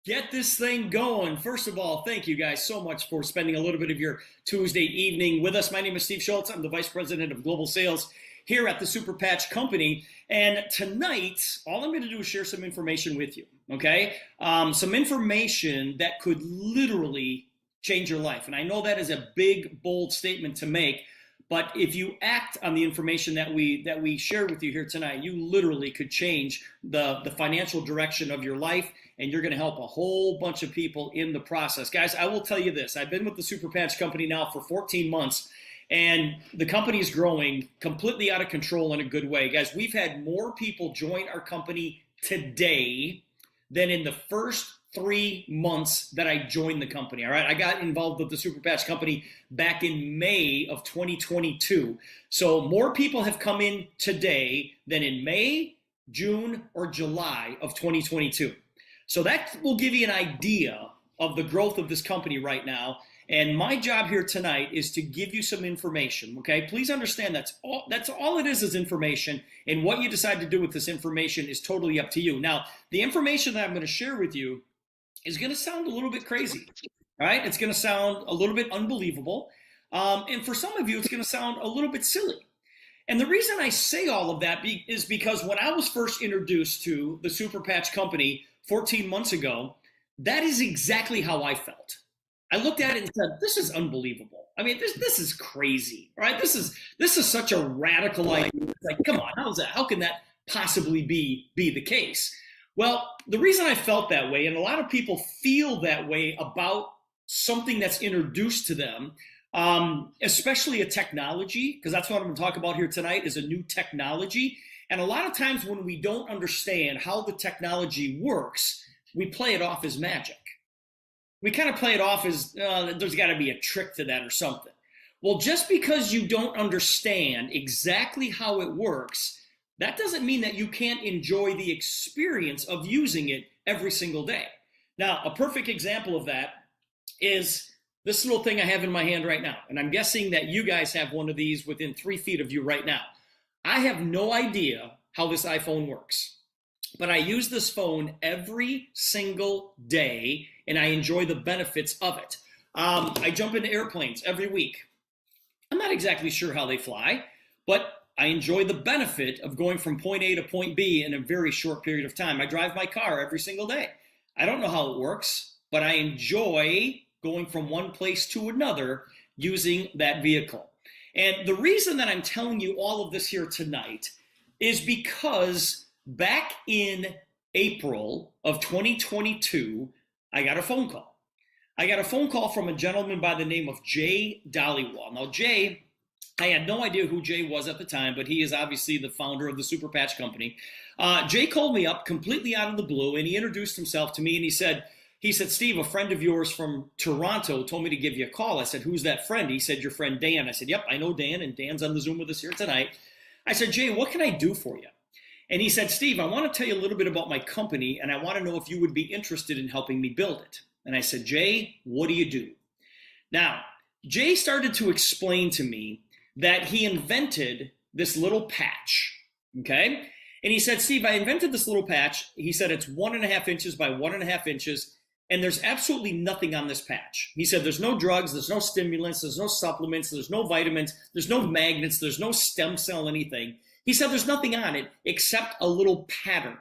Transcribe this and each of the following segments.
Get this thing going. First of all, thank you guys so much for spending a little bit of your Tuesday evening with us. My name is Steve Schultz. I'm the Vice President of Global Sales here at the Super Patch Company. And tonight, all I'm going to do is share some information with you, okay? Some information that could literally change your life. And I know that is a big, bold statement to make, but if you act on the information that we share with you here tonight, you literally could change the financial direction of your life, and you're going to help a whole bunch of people in the process. Guys, I will tell you this. I've been with the Super Patch Company now for 14 months, and the company is growing completely out of control in a good way. Guys, we've had more people join our company today than in the first 3 months that I joined the company. All right, I got involved with the Super Patch Company back in May of 2022. So more people have come in today than in May, June, or July of 2022. So that will give you an idea of the growth of this company right now. And my job here tonight is to give you some information, okay? Please understand that's all it is information, and what you decide to do with this information is totally up to you. Now, the information that I'm going to share with you is going to sound a little bit crazy, all right? It's going to sound a little bit unbelievable. And for some of you, it's going to sound a little bit silly. And the reason I say all of that is because when I was first introduced to the Super Patch Company 14 months ago, that is exactly how I felt. I looked at it and said, this is unbelievable. I mean, this is crazy, right? This is such a radical idea. It's like, come on, how's that? How can that possibly be the case? Well, the reason I felt that way, and a lot of people feel that way about something that's introduced to them, especially a technology, because that's what I'm going to talk about here tonight, is a new technology. And a lot of times when we don't understand how the technology works, we play it off as magic. We kind of play it off as there's got to be a trick to that or something. Well, just because you don't understand exactly how it works, that doesn't mean that you can't enjoy the experience of using it every single day. Now, a perfect example of that is this little thing I have in my hand right now. And I'm guessing that you guys have one of these within 3 feet of you right now. I have no idea how this iPhone works, but I use this phone every single day, and I enjoy the benefits of it. I jump into airplanes every week. I'm not exactly sure how they fly, but I enjoy the benefit of going from point A to point B in a very short period of time. I drive my car every single day. I don't know how it works, but I enjoy going from one place to another using that vehicle. And the reason that I'm telling you all of this here tonight is because back in April of 2022, I got a phone call. I got a phone call from a gentleman by the name of Jay Dollywall. Now, Jay, I had no idea who Jay was at the time, but he is obviously the founder of the Super Patch Company. Jay called me up completely out of the blue, and he introduced himself to me, and he said, Steve, a friend of yours from Toronto told me to give you a call. I said, who's that friend? He said, your friend Dan. I said, yep, I know Dan, and Dan's on the Zoom with us here tonight. I said, Jay, what can I do for you? And he said, Steve, I want to tell you a little bit about my company, and I want to know if you would be interested in helping me build it. And I said, Jay, what do you do? Now, Jay started to explain to me that he invented this little patch, okay? And he said, Steve, I invented this little patch. He said it's 1.5 inches by 1.5 inches, and there's absolutely nothing on this patch. He said there's no drugs, there's no stimulants, there's no supplements, there's no vitamins, there's no magnets, there's no stem cell anything. He said there's nothing on it except a little pattern.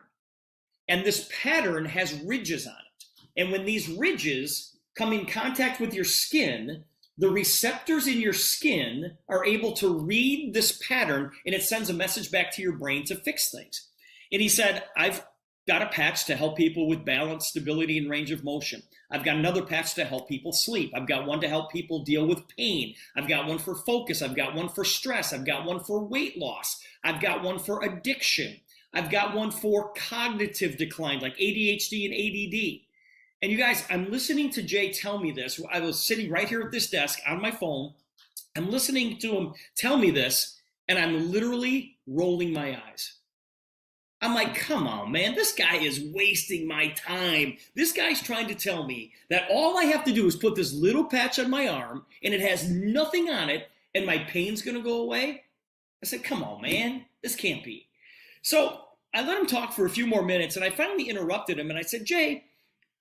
And this pattern has ridges on it. And when these ridges come in contact with your skin, the receptors in your skin are able to read this pattern, and it sends a message back to your brain to fix things. And he said, I've got a patch to help people with balance, stability, and range of motion. I've got another patch to help people sleep. I've got one to help people deal with pain. I've got one for focus. I've got one for stress. I've got one for weight loss. I've got one for addiction. I've got one for cognitive decline, like ADHD and ADD. And you guys, I'm listening to Jay tell me this. I was sitting right here at this desk on my phone. I'm listening to him tell me this, and I'm literally rolling my eyes. I'm like, come on, man, this guy is wasting my time. This guy's trying to tell me that all I have to do is put this little patch on my arm, and it has nothing on it, and my pain's gonna go away? I said, come on, man, this can't be. So I let him talk for a few more minutes, and I finally interrupted him, and I said, Jay,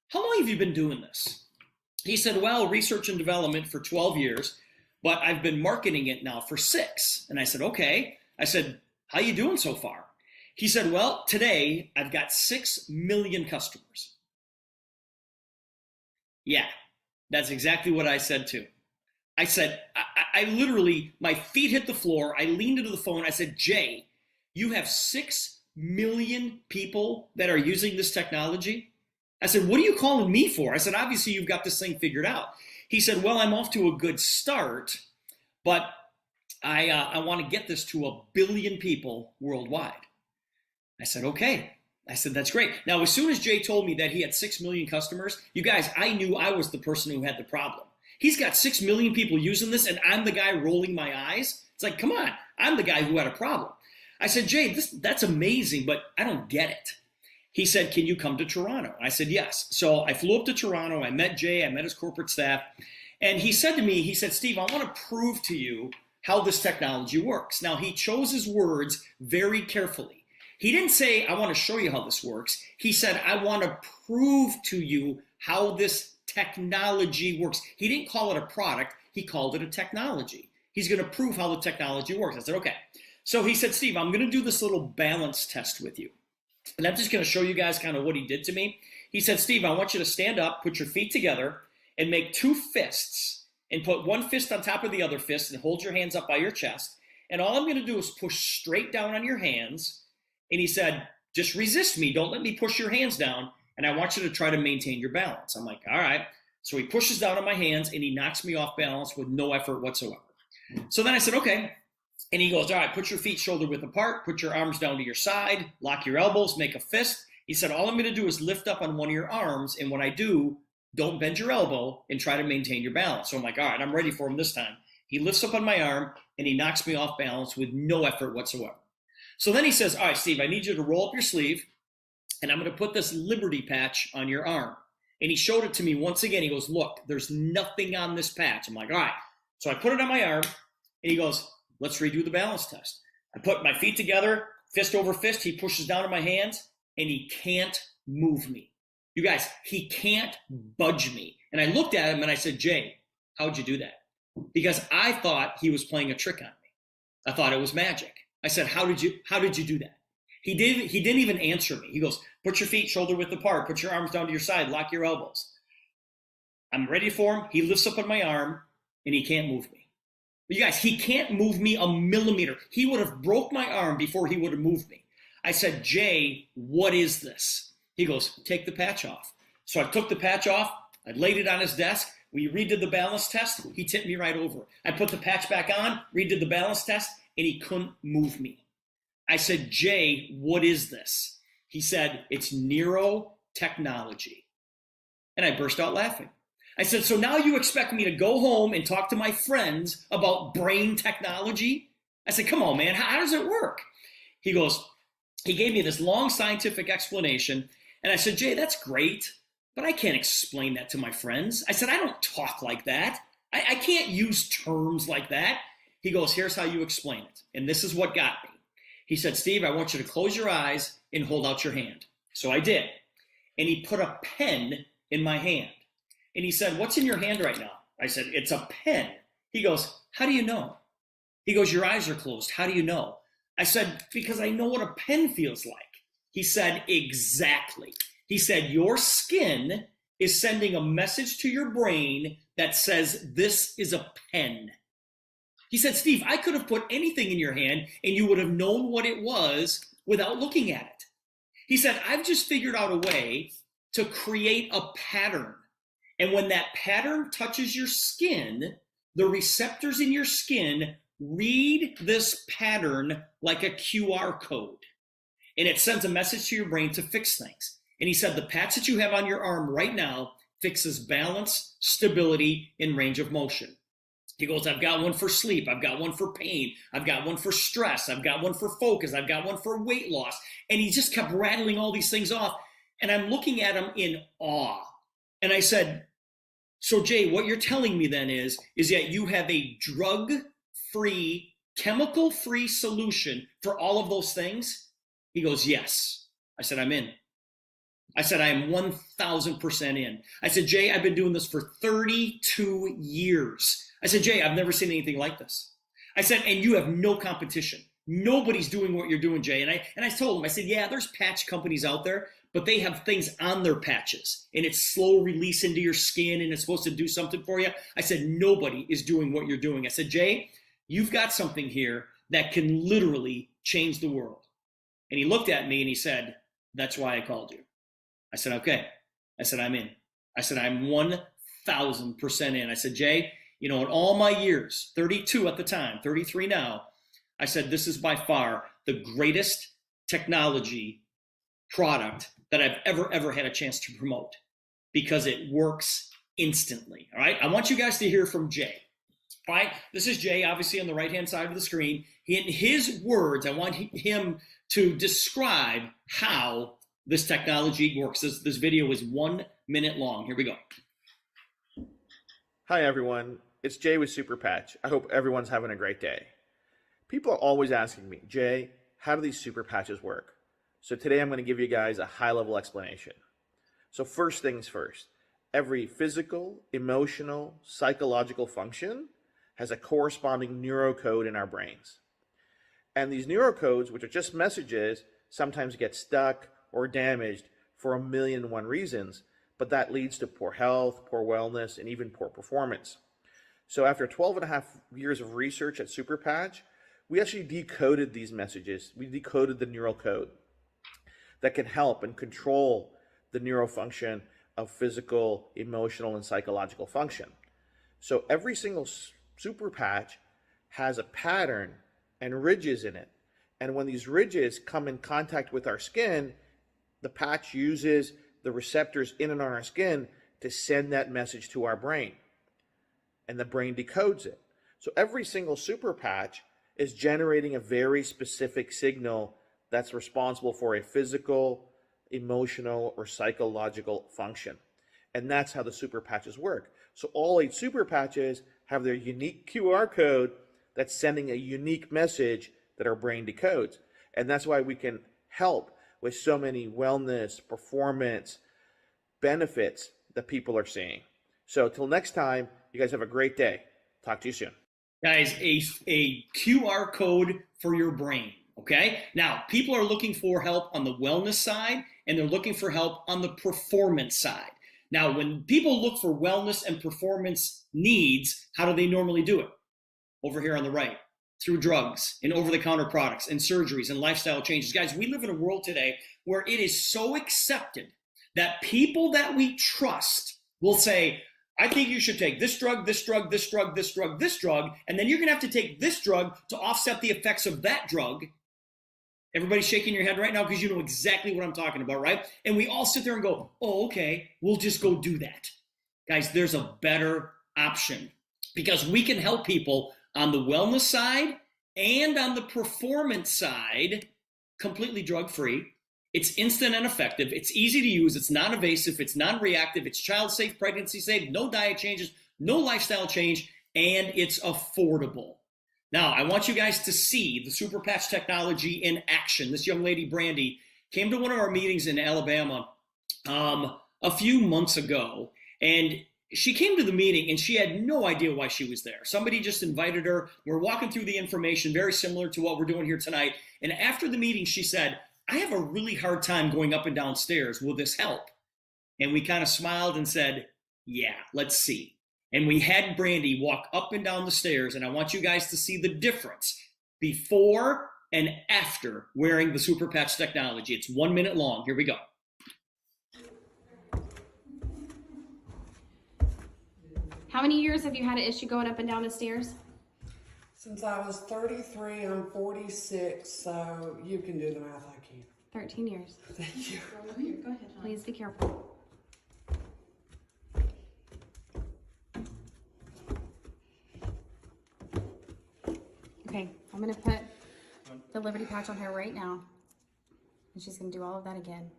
how long have you been doing this? He said, well, research and development for 12 years, but I've been marketing it now for 6. And I said, okay. I said, how you doing so far? He said, well, today I've got 6 million customers. Yeah, that's exactly what I said too. I said, I literally, my feet hit the floor. I leaned into the phone. I said, Jay, you have 6 million people that are using this technology? I said, what are you calling me for? I said, obviously you've got this thing figured out. He said, well, I'm off to a good start, but I want to get this to 1 billion people worldwide. I said, okay. I said, that's great. Now, as soon as Jay told me that he had 6 million customers, you guys, I knew I was the person who had the problem. He's got 6 million people using this, and I'm the guy rolling my eyes. It's like, come on, I'm the guy who had a problem. I said, Jay, that's amazing, but I don't get it. He said, can you come to Toronto? I said, yes. So I flew up to Toronto. I met Jay. I met his corporate staff. And he said to me, he said, Steve, I want to prove to you how this technology works. Now, he chose his words very carefully. He didn't say, I want to show you how this works. He said, I want to prove to you how this technology works. He didn't call it a product. He called it a technology. He's going to prove how the technology works. I said, okay. So he said, Steve, I'm going to do this little balance test with you. And I'm just going to show you guys kind of what he did to me. He said, Steve, I want you to stand up, put your feet together, and make 2 fists, and put one fist on top of the other fist, and hold your hands up by your chest. And all I'm going to do is push straight down on your hands. And he said, just resist me. Don't let me push your hands down. And I want you to try to maintain your balance. I'm like, all right. So he pushes down on my hands, and he knocks me off balance with no effort whatsoever. So then I said, okay. And he goes, all right, put your feet shoulder width apart, put your arms down to your side, lock your elbows, make a fist. He said, all I'm going to do is lift up on one of your arms. And when I do, don't bend your elbow and try to maintain your balance. So I'm like, all right, I'm ready for him this time. He lifts up on my arm and he knocks me off balance with no effort whatsoever. So then he says, all right, Steve, I need you to roll up your sleeve and I'm going to put this Liberty patch on your arm. And he showed it to me once again. He goes, look, there's nothing on this patch. I'm like, all right. So I put it on my arm and he goes, let's redo the balance test. I put my feet together, fist over fist. He pushes down on my hands and he can't move me. You guys, he can't budge me. And I looked at him and I said, Jay, how'd you do that? Because I thought he was playing a trick on me. I thought it was magic. I said, how did you do that? He didn't even answer me. He goes, put your feet shoulder width apart, put your arms down to your side, lock your elbows. I'm ready for him. He lifts up on my arm and he can't move me. You guys, he can't move me a millimeter. He would have broke my arm before he would have moved me. I said, Jay, what is this? He goes, take the patch off. So I took the patch off. I laid it on his desk. We redid the balance test. He tipped me right over. I put the patch back on, redid the balance test, and he couldn't move me. I said, Jay, what is this? He said, it's neurotechnology. And I burst out laughing. I said, so now you expect me to go home and talk to my friends about brain technology? I said, come on, man, how does it work? He goes, he gave me this long scientific explanation. And I said, Jay, that's great, but I can't explain that to my friends. I said, I don't talk like that. I can't use terms like that. He goes, here's how you explain it. And this is what got me. He said, Steve, I want you to close your eyes and hold out your hand. So I did. And he put a pen in my hand. And he said, what's in your hand right now? I said, it's a pen. He goes, how do you know? He goes, your eyes are closed. How do you know? I said, because I know what a pen feels like. He said, exactly. He said, your skin is sending a message to your brain that says, this is a pen. He said, Steve, I could have put anything in your hand and you would have known what it was without looking at it. He said, I've just figured out a way to create a pattern. And when that pattern touches your skin, the receptors in your skin read this pattern like a QR code. And it sends a message to your brain to fix things. And he said, the patch that you have on your arm right now fixes balance, stability, and range of motion. He goes, I've got one for sleep. I've got one for pain. I've got one for stress. I've got one for focus. I've got one for weight loss. And he just kept rattling all these things off. And I'm looking at him in awe. And I said, so Jay, what you're telling me then is that you have a drug-free, chemical-free solution for all of those things? He goes, yes. I said, I'm in. I said, I am 1,000% in. I said, Jay, I've been doing this for 32 years. I said, Jay, I've never seen anything like this. I said, and you have no competition. Nobody's doing what you're doing, Jay. And I told him, I said, yeah, there's patch companies out there, but they have things on their patches and it's slow release into your skin and it's supposed to do something for you. I said, nobody is doing what you're doing. I said, Jay, you've got something here that can literally change the world. And he looked at me and he said, that's why I called you. I said, okay. I said, I'm in. I said, I'm 1,000% in. I said, Jay, you know, in all my years, 32 at the time, 33 now, I said, this is by far the greatest technology product that I've ever had a chance to promote because it works instantly. All right. I want you guys to hear from Jay. All right. This is Jay, obviously on the right-hand side of the screen. In his words, I want him to describe how this technology works. This video is 1 minute long. Here we go. Hi, everyone. It's Jay with Super Patch. I hope everyone's having a great day. People are always asking me, Jay, how do these super patches work? So today I'm going to give you guys a high-level explanation. So first things first, every physical, emotional, psychological function has a corresponding neurocode in our brains. And these neurocodes, which are just messages, sometimes get stuck or damaged for 1,000,001 reasons, but that leads to poor health, poor wellness, and even poor performance. So after 12.5 years of research at Super Patch, we actually decoded these messages. We decoded the neural code that can help and control the neurofunction of physical, emotional, and psychological function. So every single Super Patch has a pattern and ridges in it. And when these ridges come in contact with our skin, the patch uses the receptors in and on our skin to send that message to our brain. And the brain decodes it. So every single Super Patch is generating a very specific signal that's responsible for a physical, emotional, or psychological function. And that's how the Super Patches work. So all 8 Super Patches have their unique QR code that's sending a unique message that our brain decodes. And that's why we can help with so many wellness, performance benefits that people are seeing. So till next time, you guys have a great day. Talk to you soon. Guys, a QR code for your brain, okay? Now, people are looking for help on the wellness side, and they're looking for help on the performance side. Now, when people look for wellness and performance needs, how do they normally do it? Over here on the right, through drugs and over-the-counter products and surgeries and lifestyle changes. Guys, we live in a world today where it is so accepted that people that we trust will say, I think you should take this drug, this drug, this drug, this drug, this drug, and then you're going to have to take this drug to offset the effects of that drug. Everybody's shaking your head right now because you know exactly what I'm talking about, right? And we all sit there and go, oh, okay, we'll just go do that. Guys, there's a better option because we can help people on the wellness side and on the performance side completely drug-free. It's instant and effective. It's easy to use. It's non-invasive. It's non-reactive. It's child-safe, pregnancy-safe, no diet changes, no lifestyle change, and it's affordable. Now, I want you guys to see the Super Patch technology in action. This young lady, Brandy, came to one of our meetings in Alabama a few months ago, and she came to the meeting and she had no idea why she was there. Somebody just invited her. We're walking through the information, very similar to what we're doing here tonight. And after the meeting, she said, I have a really hard time going up and down stairs. Will this help? And we kind of smiled and said, yeah, let's see. And we had Brandy walk up and down the stairs. And I want you guys to see the difference before and after wearing the Super Patch technology. It's 1 minute long. Here we go. How many years have you had an issue going up and down the stairs? Since I was 33, I'm 46, so you can do the math, I can't. 13 years. Thank you. Go ahead, please be careful. Okay, I'm gonna put the Liberty patch on her right now. And she's gonna do all of that again.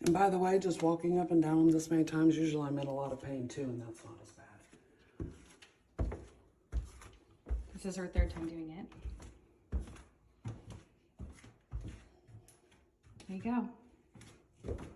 And by the way, just walking up and down this many times, usually I'm in a lot of pain too, and that's not as bad. This is her 3rd time doing it. There you go. you.